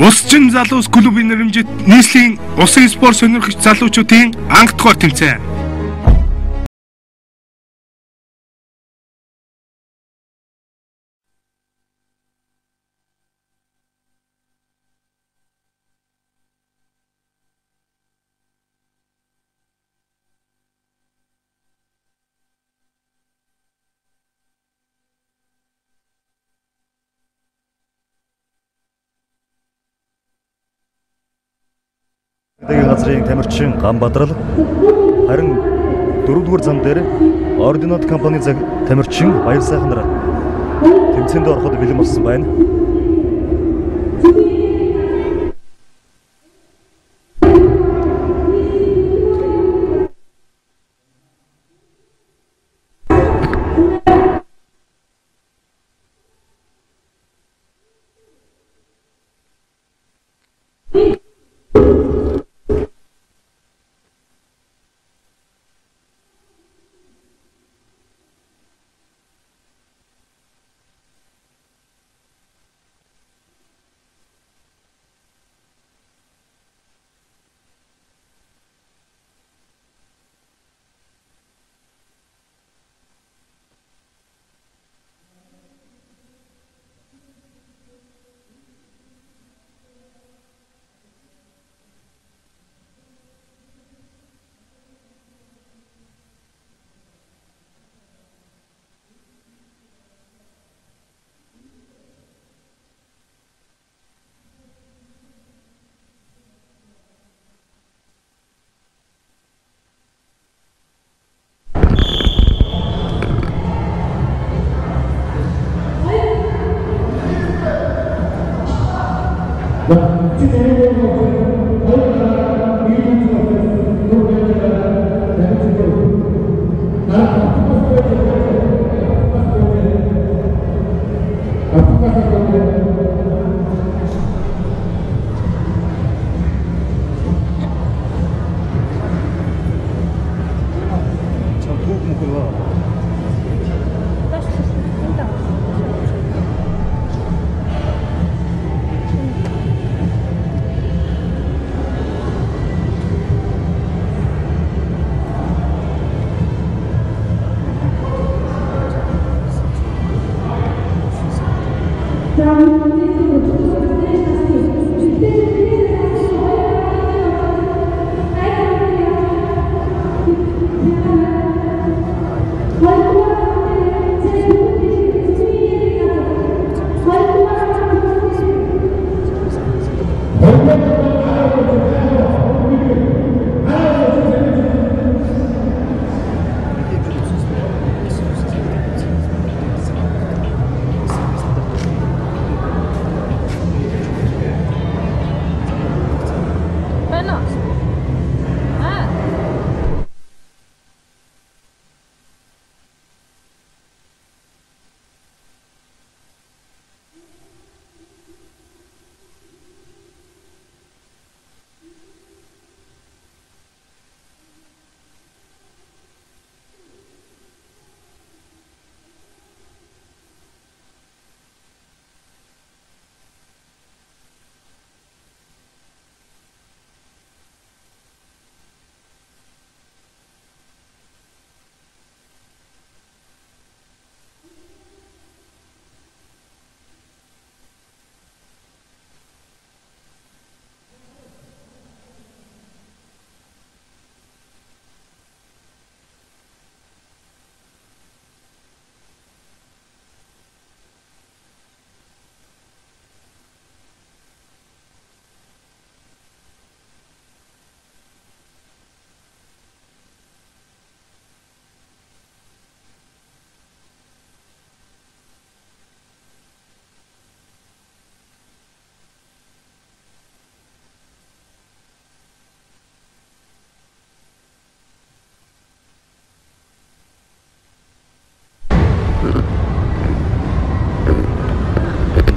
Усчин залуус клубын нэрмжит нийслэлийн усын спорт сонирхогч залуучуудын анх дахь тэмцээн. Эдгээр газрын тамирчин Ганбадрал харин 4-р зам дээр Ординод компани тамирчин Баяр сайхан нар тэмцээнд ороход бэлэн болсон байна.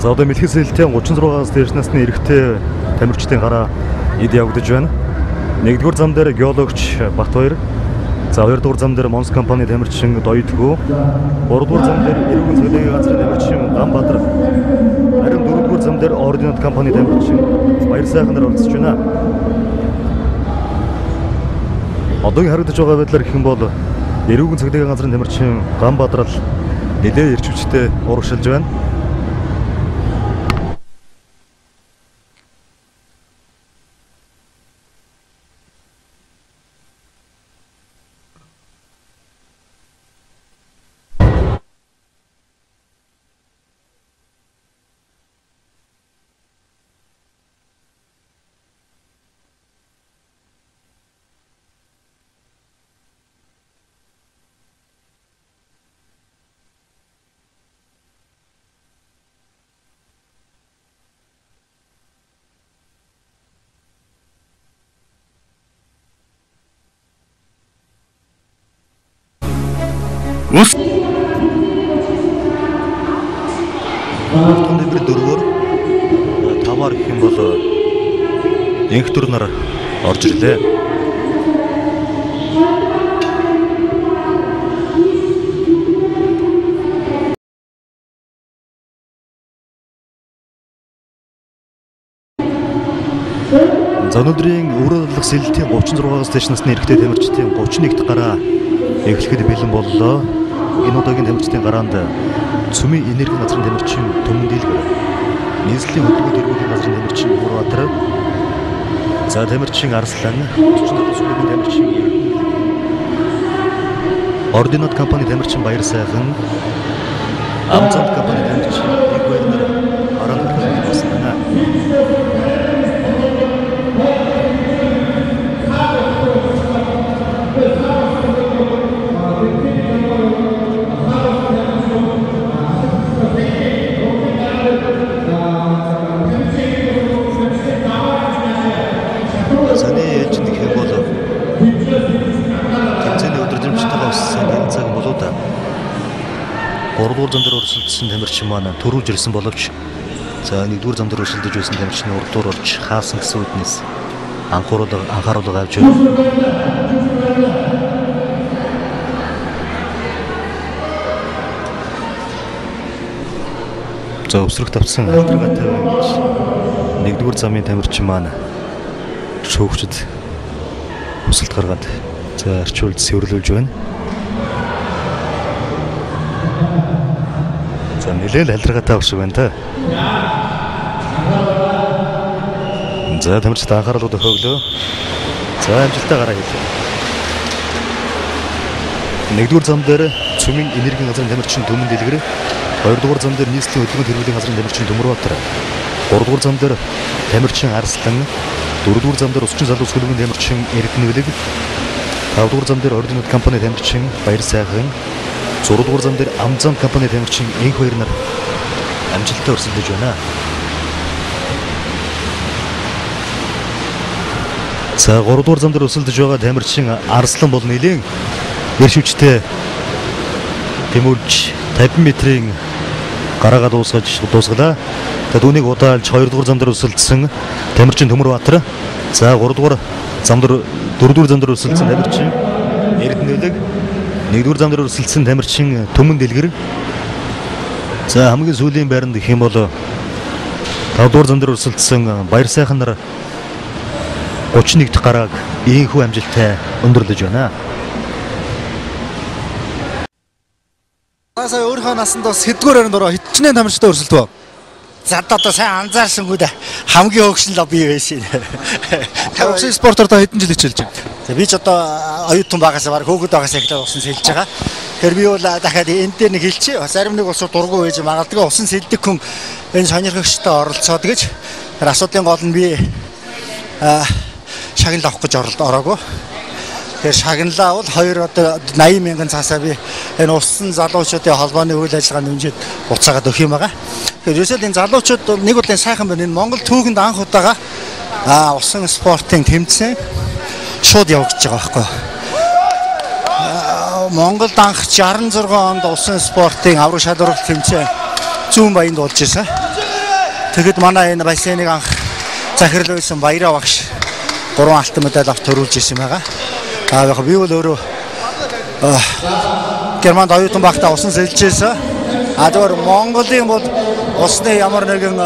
За одоо мэлхэсэлтийн 36-аас дээш насны эрэгтэй тамирчдын гараа эд явагдаж байна. 1-р зам дээр геологч Батбаяр, За 2 дугаар зам дээр Монс компани тамирчин Доёдгөө, 3 дугаар зам дээр Эрүүгийн цэглэгийн газрын тамирчин Ганбаатар, харин 4 дугаар зам дээр Ординот компани тамирчин Баярсайхан нар оролцож байна. Одоогийн харагдаж байгаа байдлаар гэх юм бол Эрүүгийн цэглэгийн газрын тамирчин Ганбаатар л нэлээд эрч хүчтэй урагшилж байна. Тон дэвэр 4-оор 5-аар гэх юм бол инх төр нар орж ирлээ. За өнөөдрийн өрөөлөх сэлэлтийн 36-аас дээш насны эрэгтэй тамирчдын 31 дахь гараа эхлэхэд бэлэн боллоо. Энэ удаагийн тамирчдын гараанд Цөмийн энерги газрын тамирчин Төмөн Дийлгэр, нийслэлийн хөдөлгөөнд эргүүлэх газрын тамирчин Гурбаатар, за тамирчин Арслан, 47 сүлбийн тамирчин Ординот компани тамирчин Баярсайхан, Амзант компани тамирчин Игвэрнэр аранхны болсон байна. Гурван зам дээр өрсөлдсөн тамирчин маань төрүүлж ирсэн боловч за 1-р зам дээр өрсөлдөж байсан тамирчин урдуур орж хаасан гэсэн үднээс анхааруулга авч байна. За өвсрөх тавцсан алдаргатай байна гэж 1-р замын тамирчин маань шүүгчд өсөлт гаргаад за арчуулж сэвэрлүүлж байна. За нэлээд алдаргатай авшиг байна та. За тамирчид анхааруулгад өгөглөө. За амжилттай гараа хийлээ. 1-р зам дээр Цөмийн энергийн газрын тамирчин Төмөн Дийлгэр, 2-р зам дээр нийслэлийн хөдөлгөөнд хэрэглэлийн газрын тамирчин Төмөрбаатар, 3-р зам дээр тамирчин Арслан, 4-р зам дээр усчин залуус хөлбөмбөгийн тамирчин Эрдэнэвлэг, 5-р зам дээр Ординот компани тамирчин Баярсайхан, 6-р зам дээр Амзан компани тамирчин Инх хоёр нар амжилттай өрсөлдөж байна. За 3-р зам дээр өрсөлдөж байгаа тамирчин Арслан бол нэлээд эрч хүчтэй тэмүүлж 50 метрийн гараагаа дуусгалаа. Тэгээд үүнийг удаалж 2-р зам дээр өрсөлдсөн тамирчин Төмөрбаатар. За 3-р зам дээр 4-р зам дээр өрсөлдсөн тамирчин Эрдэнэвлэг, 1-р зам дээр өрсөлдсөн тамирчин Төмөн Дийлгэр. За хамгийн сүүлийн байранд гэх юм бол 5-р зам дээр өрсөлдсөн Баярсайхан нар 31 дахь гарааг ийхүү амжилттай өндөрлөж байна. Сая өөрийнхөө насанд бас хэдгээр өрөнд ороо хитчнээ тамирчтай өрсөлдөө. За одоо сайн анзаарсангүй да хамгийн хөгшин бий байсан. Усан спортоор та хэдэн жил хичээлж байна? За би ч одоо оюутан багасаа баг хөөгд багасаа эхлээд усан сэлж байгаа. Тэгэхээр би бол дахиад энэ дээр нэг хэлчихье. Зарим нэг улсууд дургуй байж магадгүй усан сэлдэг хүн энэ сонирхогчтой оролцоод гэж. Тэр асуудлын гол нь би шагнал авах гэж ороогүй. Тэгэхээр шагналаа бол 80 мянган цаасаа би энэ усан залуучуудын холбооны үйл ажиллагаанд хэмжээд буцаагаад өгөх юм байгаа. Тэгэхээр ерөөсөө энэ залуучууд нэг удаа сайхан байна. Энэ Монгол түүхэнд анх удаага усан спортын тэмцээн шууд явагдаж байгаа байхгүй. Монголд анх 66 онд усан спортын авраг шалралт тэмцээн зүүн баянд болж ирсэн. Тэгэхэд манай энэ бассейныг анх захирал байсан Баяраа багш 3 алтан медаль авч төрүүлж ирсэн байгаа. Яг би бол өөрөө Германд оюутан багтаа усан сэлжсэн. Зүгээр Монголын бол усны ямар нэгэн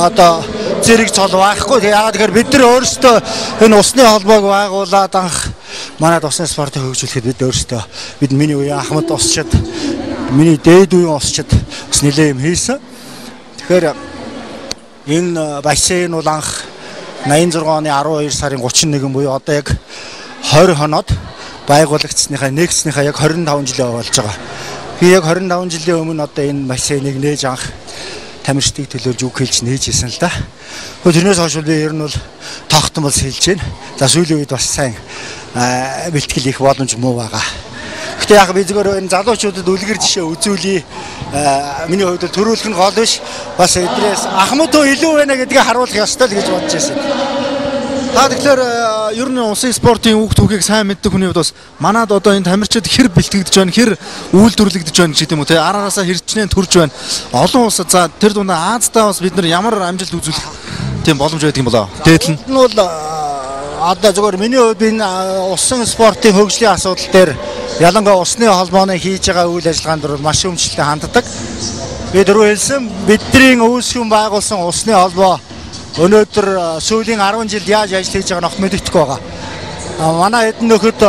одоо зэрэг цол байхгүй. Яагаад тэгэхээр бид нар өөрсдөө энэ усны холбоог байгуулад анх манайд усны спортыг хөгжүүлэхэд бид өөрсдөө миний үеийн Ахмад усчид, миний дээд үеийн усчид бас нэлээд юм хийсэн. Тэгэхээр энэ бассейн бол анх 86 оны 12 сарын 31 буюу одоо яг 20 хоноод байгуулагдсныхаа нэгснийхаа яг 25 жилээ болж байгаа. Би яг 25 жилийн өмнө одоо энэ бассейныг нээж анх тамирчдыг төлөөлж үг хэлж нээжсэн л да. Тэрнээс хойш би ер нь бол тогтмол хэлж байна. За сүүлийн үед бас сайн бэлтгэл их боломж муу байгаа. Гэхдээ яг би зөвхөн энэ залуучуудад үлгэр жишээ үзүүлье. Миний хувьд төрүүлэх нь гол биш. Бас эдрээс Ахмад илүү байна гэдгийг харуулах ёстой л гэж бодож байсан. Та тэгэхээр ер нь улсын спортын үг түүхийг сайн мэддэг хүний хувьд бас манад одоо энэ тамирчид хэр бэлтгэгдэж байна, хэр үйлдвэрлэгдэж байна гэдэг юм уу те араасаа хэрчнээ төрж байна. Олон улсад за тэр дундаа Аздаа бас бид нар ямар амжилт үзүүлэх тийм боломж байдаг юм болоо. Дээдл нь бол одоо зөвхөн миний хувьд энэ улсын спортын хөгжлийн асуудал дээр ялангуяа усны холбооны хийж байгаа үйл ажиллагаанд бол маш өмчлөлтэй ханддаг. Би дөрөв хэлсэн бидний үүсгэн байгуулсан усны холбоо өнөөдөр сүүлийн 10 жилд яаж ажил хийж байгааг огт мэддэхгүй байгаа. Манай хэдэн нөхөд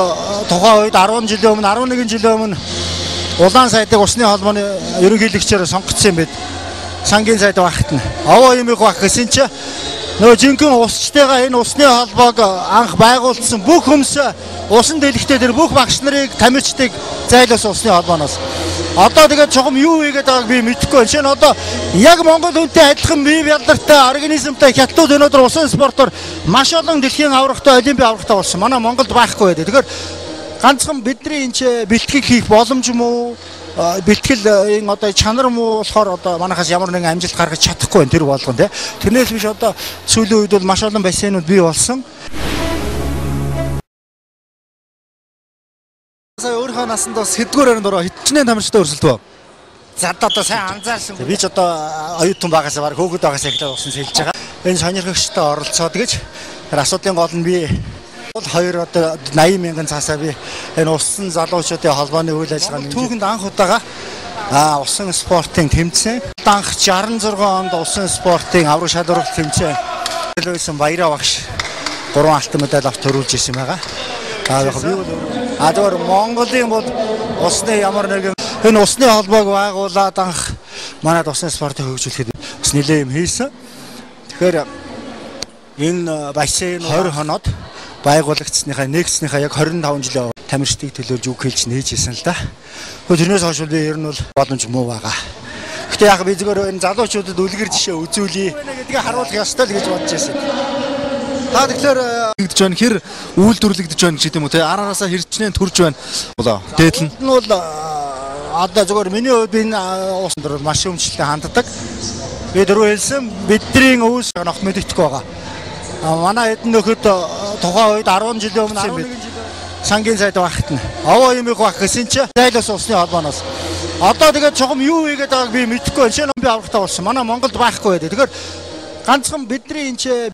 тухайн үед 10 жилийн өмнө 11 жилийн өмнө улаан сайдыг усны холбооны ерөнхийлөгчөөр сонгогдсон юм байд. Сангийн сайд багт нь. Овоо юм их баг гэсэн чи нөгөө жинхэнэ усчтайгаа энэ усны холбоог анх байгуулсан бүх хүмүүс усан дэлгэхтэй тэр бүх багш нарыг тамирчдыг зайлуулсан усны холбооноос. Одоо тэгээд чухам юу хийгээд байгааг би мэдэхгүй байна. Шинэ одоо яг Монгол хүнтэй адилхан бие бядартай организмтай хятадууд өнөөдөр усан спортоор маш олон дэлхийн аврагтай олимпийн аврагтай болсон. Манай Монголд байхгүй байдаг. Тэгэхээр ганцхан бидний энэ бэлтгэл хийх боломж юм уу? Бэлтгэл энэ одоо чанар муу болохоор одоо манайхаас ямар нэгэн амжилт гаргаж чадахгүй байна тэр болгон тий. Тэрнээс биш одоо сүүлийн үед бол маш олон бассейнууд бий болсон. сая өөрийнхөө насанд бас хэдгээр өрөөнд ороо хитчнээ тамирчтай өрсөлдөө. За одоо сайн анзаарсан. Би ч одоо оюутан багасаа баг хөөгд багасаа эхлээд усан сэлж байгаа. Энэ сонирхогчтой оролцоод гэж тэр асуудлын гол нь би бол хоёр одоо 80 мянган цаасаа би энэ усан залуучуудын холбооны үйл ажиллагааны түүхэнд анх удаага усан спортын тэмцээн анх 66 онд усан спортын авраг шалралт тэмцээн төлөөсөн Баяраа багш 3 алтан медаль авч төрүүлж ирсэн байгаа. Зүгээр Монголын бол усны ямар нэгэн энэ усны холбоог байгуулад анх манайд усны спортыг хөгжүүлэхэд бас нэлээд юм хийсэн. Тэгэхээр энэ бассейн 20 хоноод байгуулагдсныхаа нэгснийхаа яг 25 жилийн тамирчдыг төлөөлж үг хэлж нээжсэн л да. Тэрнээс хойш би ер нь бол боломж муу байгаа. Гэхдээ яг би зөвхөн энэ залуучуудад үлгэр жишээ үзүүлье гэдгийг харуулах ёстой л гэж бодож байсан. Та тэгэхээр гэж байна хэр үйлдвэрлэгдэж байна гэдэг юм уу те араасаа хэрчнээ төрж байна болоо. Дээдл нь бол одоо зөвхөн миний хувьд энэ усан дээр маш өмчлөлтэй ханддаг. Би дөрөв хэлсэн бидний үүс огт мэддэхгүй байгаа. Манай хэдэн нөхөд тухайн үед 10 жилийн өмнө 11 жил сангийн сайд багт нь. Овоо юм их баг гэсэн чи зайлуулсан усны холбооноос. Одоо тэгээд чухам юу хийгээд байгааг би мэдэхгүй байна. Шинэ би аврагтай болсон. Манай Монголд байхгүй байдаг. Тэгэхээр ганцхан бидний энэ